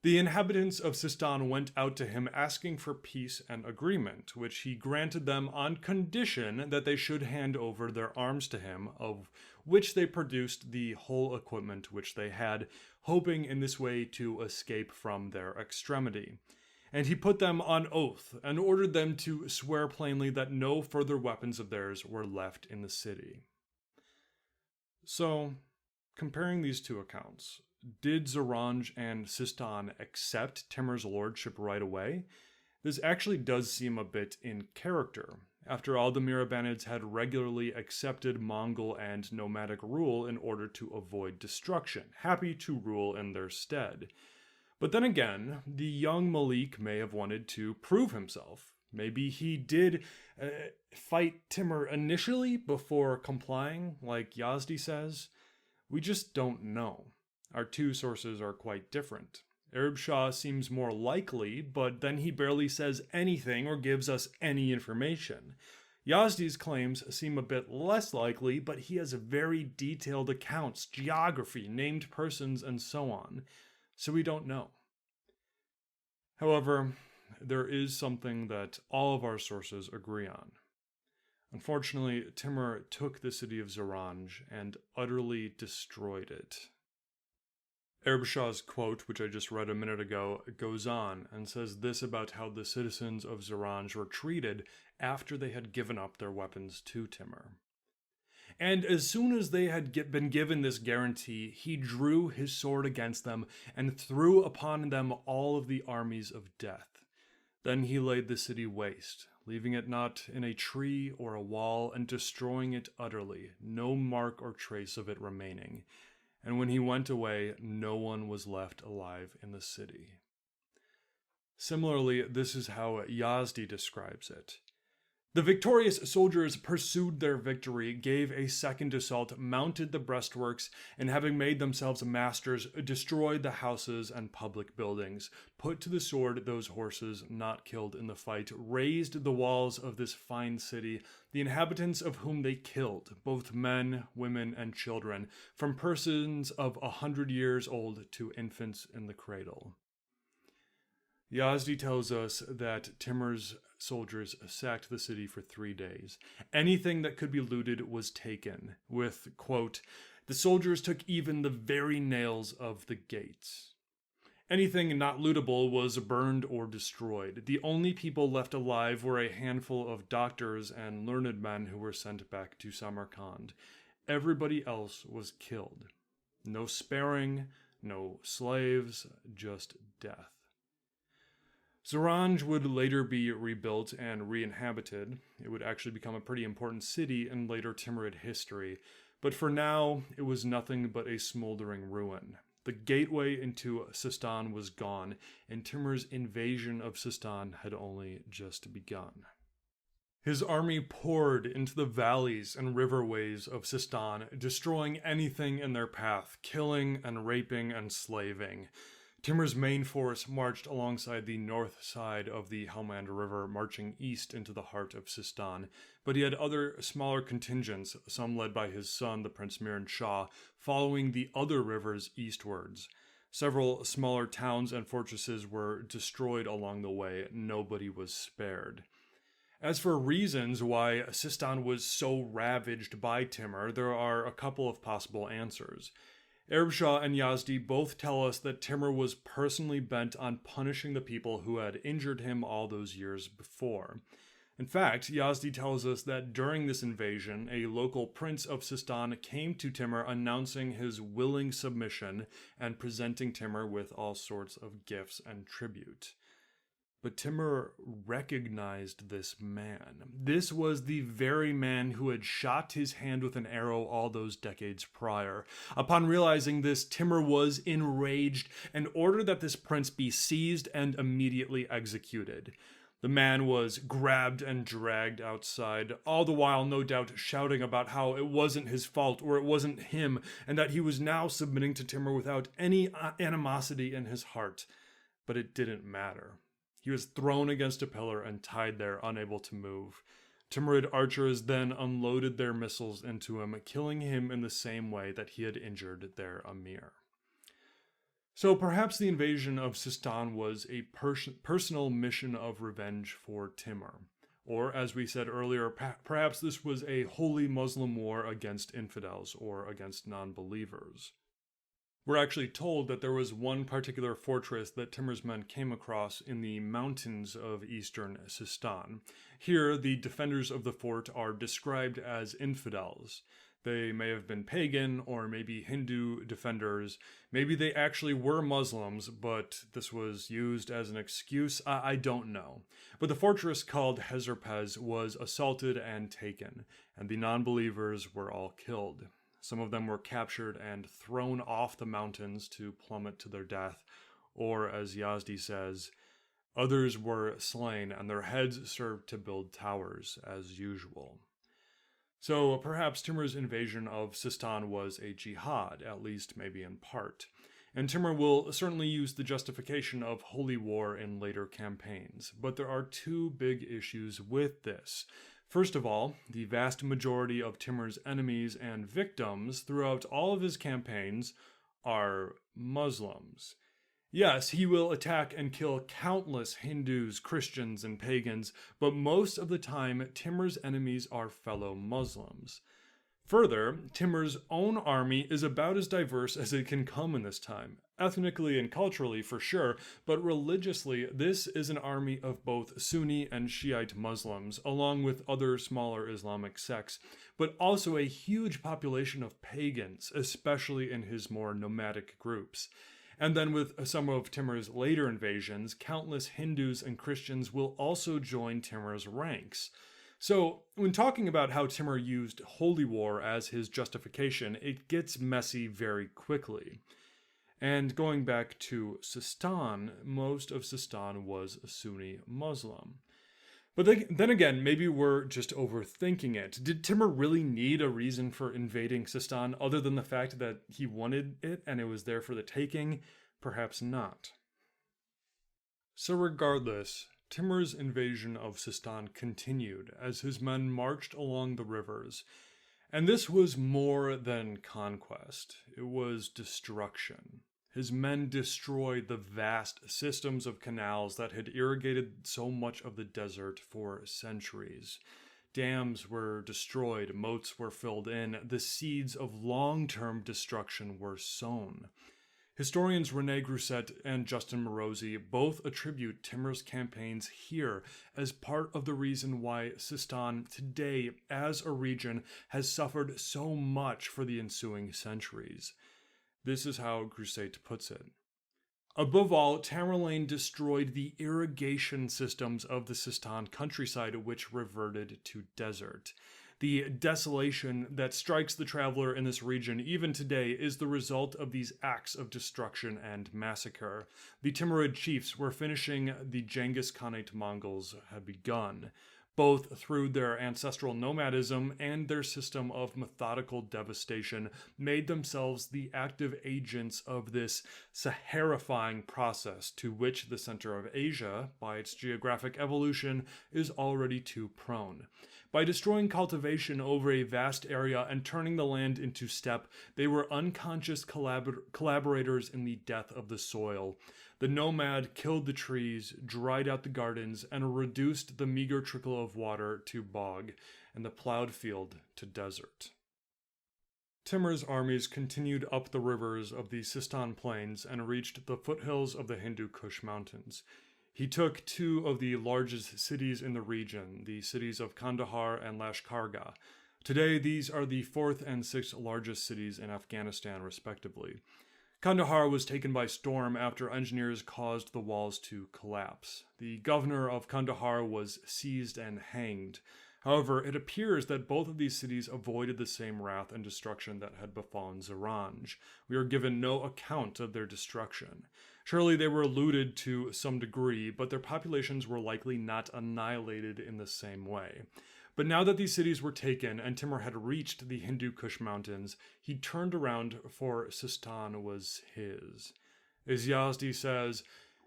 S1: The inhabitants of Sistan went out to him asking for peace and agreement, which he granted them on condition that they should hand over their arms to him, of which they produced the whole equipment which they had, hoping in this way to escape from their extremity. And he put them on oath, and ordered them to swear plainly that no further weapons of theirs were left in the city. So, comparing these two accounts, did Zaranj and Sistan accept Timur's lordship right away? This actually does seem a bit in character. After all, the Mirabanids had regularly accepted Mongol and nomadic rule in order to avoid destruction, happy to rule in their stead. But then again, the young Malik may have wanted to prove himself. Maybe he did fight Timur initially before complying, like Yazdi says. We just don't know. Our two sources are quite different. Arab Shah seems more likely, but then he barely says anything or gives us any information. Yazdi's claims seem a bit less likely, but he has very detailed accounts, geography, named persons, and so on. So we don't know. However, there is something that all of our sources agree on. Unfortunately, Timur took the city of Zaranj and utterly destroyed it. Arab Shah's quote, which I just read a minute ago, goes on and says this about how the citizens of Zaranj were treated after they had given up their weapons to Timur. And as soon as they had been given this guarantee, he drew his sword against them and threw upon them all of the armies of death. Then he laid the city waste, leaving it not in a tree or a wall, and destroying it utterly, no mark or trace of it remaining. And when he went away, no one was left alive in the city. Similarly, this is how Yazdi describes it. The victorious soldiers pursued their victory, gave a second assault, mounted the breastworks, and having made themselves masters, destroyed the houses and public buildings, put to the sword those horses not killed in the fight, razed the walls of this fine city, the inhabitants of whom they killed, both men, women, and children, from persons of 100 years old to infants in the cradle. Yazdi tells us that Timur's soldiers sacked the city for 3 days. Anything that could be looted was taken, with, quote, the soldiers took even the very nails of the gates. Anything not lootable was burned or destroyed. The only people left alive were a handful of doctors and learned men who were sent back to Samarkand. Everybody else was killed. No sparing, no slaves, just death. Zaranj would later be rebuilt and re-inhabited. It would actually become a pretty important city in later Timurid history, but for now, it was nothing but a smoldering ruin. The gateway into Sistan was gone, and Timur's invasion of Sistan had only just begun. His army poured into the valleys and riverways of Sistan, destroying anything in their path, killing and raping and slaving. Timur's main force marched alongside the north side of the Helmand River, marching east into the heart of Sistan, but he had other smaller contingents, some led by his son, the Prince Miran Shah, following the other rivers eastwards. Several smaller towns and fortresses were destroyed along the way. Nobody was spared. As for reasons why Sistan was so ravaged by Timur, there are a couple of possible answers. Arab Shah and Yazdi both tell us that Timur was personally bent on punishing the people who had injured him all those years before. In fact, Yazdi tells us that during this invasion, a local prince of Sistan came to Timur announcing his willing submission and presenting Timur with all sorts of gifts and tribute. But Timur recognized this man. This was the very man who had shot his hand with an arrow all those decades prior. Upon realizing this, Timur was enraged and ordered that this prince be seized and immediately executed. The man was grabbed and dragged outside, all the while no doubt shouting about how it wasn't his fault or it wasn't him, and that he was now submitting to Timur without any animosity in his heart. But it didn't matter. He was thrown against a pillar and tied there, unable to move. Timurid archers then unloaded their missiles into him, killing him in the same way that he had injured their emir. So perhaps the invasion of Sistan was a personal mission of revenge for Timur. Or, as we said earlier, perhaps this was a holy Muslim war against infidels or against non-believers. We're actually told that there was one particular fortress that Timur's men came across in the mountains of eastern Sistan. Here, the defenders of the fort are described as infidels. They may have been pagan or maybe Hindu defenders. Maybe they actually were Muslims, but this was used as an excuse. I don't know. But the fortress called Hezarpes was assaulted and taken, and the non-believers were all killed. Some of them were captured and thrown off the mountains to plummet to their death, or as Yazdi says, others were slain and their heads served to build towers as usual. So perhaps Timur's invasion of Sistan was a jihad, at least maybe in part. And Timur will certainly use the justification of holy war in later campaigns, but there are two big issues with this. First of all, the vast majority of Timur's enemies and victims throughout all of his campaigns are Muslims. Yes, he will attack and kill countless Hindus, Christians, and pagans, but most of the time, Timur's enemies are fellow Muslims. Further, Timur's own army is about as diverse as it can come in this time. Ethnically and culturally, for sure, but religiously, this is an army of both Sunni and Shiite Muslims, along with other smaller Islamic sects, but also a huge population of pagans, especially in his more nomadic groups. And then with some of Timur's later invasions, countless Hindus and Christians will also join Timur's ranks. So, when talking about how Timur used holy war as his justification, it gets messy very quickly. And going back to Sistan, most of Sistan was Sunni Muslim. But then again, maybe we're just overthinking it. Did Timur really need a reason for invading Sistan other than the fact that he wanted it and it was there for the taking? Perhaps not. So regardless, Timur's invasion of Sistan continued as his men marched along the rivers. And this was more than conquest. It was destruction. His men destroyed the vast systems of canals that had irrigated so much of the desert for centuries. Dams were destroyed, moats were filled in, the seeds of long-term destruction were sown. Historians René Grousset and Justin Morosi both attribute Timur's campaigns here as part of the reason why Sistan today, as a region, has suffered so much for the ensuing centuries. This is how Grousset puts it. Above all, Tamerlane destroyed the irrigation systems of the Sistan countryside, which reverted to desert. The desolation that strikes the traveler in this region even today is the result of these acts of destruction and massacre. The Timurid chiefs were finishing the Genghis Khanate Mongols had begun, both through their ancestral nomadism and their system of methodical devastation, made themselves the active agents of this Saharifying process to which the center of Asia, by its geographic evolution, is already too prone. By destroying cultivation over a vast area and turning the land into steppe, they were unconscious collaborators in the death of the soil. The nomad killed the trees, dried out the gardens, and reduced the meager trickle of water to bog, and the plowed field to desert. Timur's armies continued up the rivers of the Sistan plains and reached the foothills of the Hindu Kush mountains. He took two of the largest cities in the region, the cities of Kandahar and Lashkargah. Today, these are the fourth and sixth largest cities in Afghanistan, respectively. Kandahar was taken by storm after engineers caused the walls to collapse. The governor of Kandahar was seized and hanged. However, it appears that both of these cities avoided the same wrath and destruction that had befallen Zaranj. We are given no account of their destruction. Surely they were looted to some degree, but their populations were likely not annihilated in the same way. But now that these cities were taken and Timur had reached the Hindu Kush mountains, he turned around, for Sistan was his. As Yazdi says,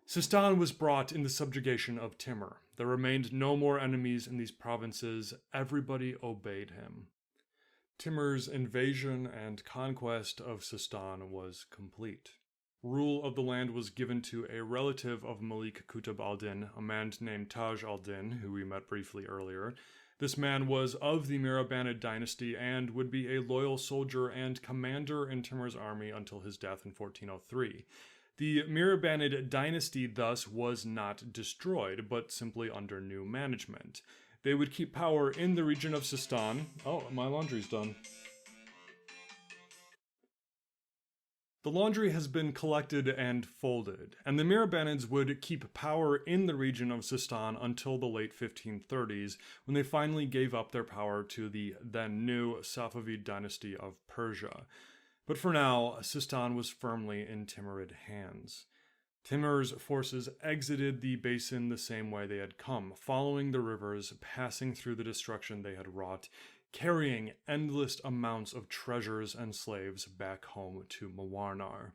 S1: Sistan was brought in the subjugation of Timur. There remained no more enemies in these provinces. Everybody obeyed him. Timur's invasion and conquest of Sistan was complete. Rule of the land was given to a relative of Malik Qutb al-Din, a man named Taj al-Din, who we met briefly earlier. This man was of the Mihrabanid Dynasty and would be a loyal soldier and commander in Timur's army until his death in 1403. The Mihrabanid Dynasty thus was not destroyed, but simply under new management. They would keep power in the region of Sistan. Oh, my laundry's done. The laundry has been collected and folded, and the Mihrabanids would keep power in the region of Sistan until the late 1530s, when they finally gave up their power to the then new Safavid dynasty of Persia. But for now, Sistan was firmly in Timurid hands. Timur's forces exited the basin the same way they had come, following the rivers, passing through the destruction they had wrought, carrying endless amounts of treasures and slaves back home to Mawarnar.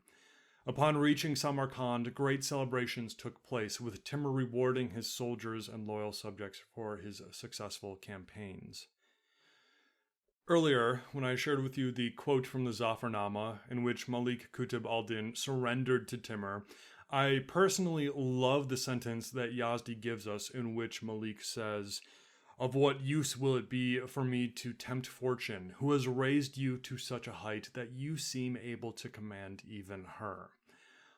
S1: Upon reaching Samarkand, great celebrations took place, with Timur rewarding his soldiers and loyal subjects for his successful campaigns. Earlier, when I shared with you the quote from the Zafarnama, in which Malik Qutb al-Din surrendered to Timur, I personally love the sentence that Yazdi gives us, in which Malik says, "Of what use will it be for me to tempt fortune, who has raised you to such a height that you seem able to command even her?"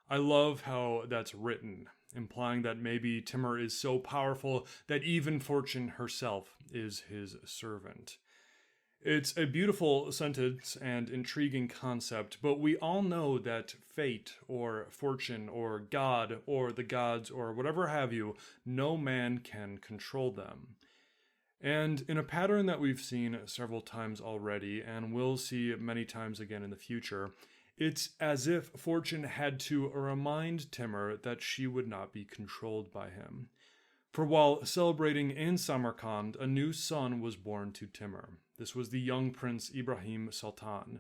S1: I love how that's written, implying that maybe Timur is so powerful that even fortune herself is his servant. It's a beautiful sentence and intriguing concept, but we all know that fate, or fortune, or God, or the gods, or whatever have you, no man can control them. And in a pattern that we've seen several times already, and will see many times again in the future, it's as if fortune had to remind Timur that she would not be controlled by him. For while celebrating in Samarkand, a new son was born to Timur. This was the young prince Ibrahim Sultan.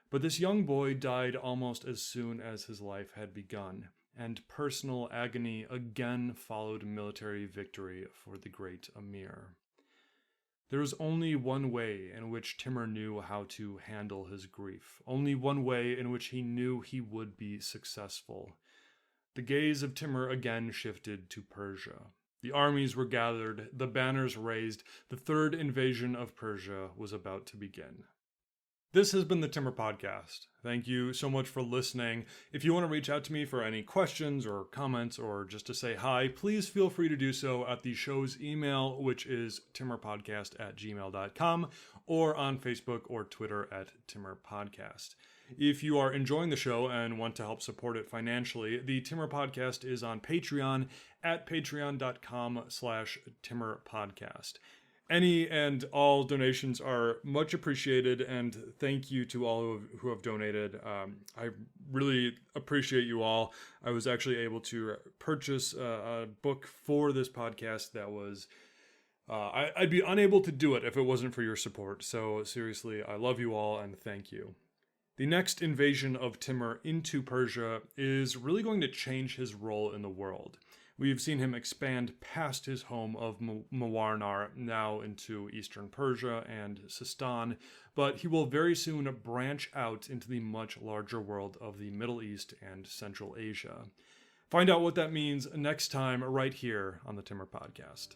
S1: But this young boy died almost as soon as his life had begun, and personal agony again followed military victory for the great Amir. There was only one way in which Timur knew how to handle his grief, only one way in which he knew he would be successful. The gaze of Timur again shifted to Persia. The armies were gathered, the banners raised, the third invasion of Persia was about to begin. This has been the Timur Podcast. Thank you so much for listening. If you want to reach out to me for any questions or comments or just to say hi, please feel free to do so at the show's email, which is timurpodcast@gmail.com, or on Facebook or Twitter at Timur Podcast. If you are enjoying the show and want to help support it financially, the Timur Podcast is on Patreon at patreon.com/Timur Podcast. Any and all donations are much appreciated, and thank you to all who have donated. I really appreciate you all. I was actually able to purchase a book for this podcast that was... I'd be unable to do it if it wasn't for your support. So seriously, I love you all and thank you. The next invasion of Timur into Persia is really going to change his role in the world. We've seen him expand past his home of Mawarnar, now into eastern Persia and Sistan, but he will very soon branch out into the much larger world of the Middle East and Central Asia. Find out what that means next time right here on the Timur Podcast.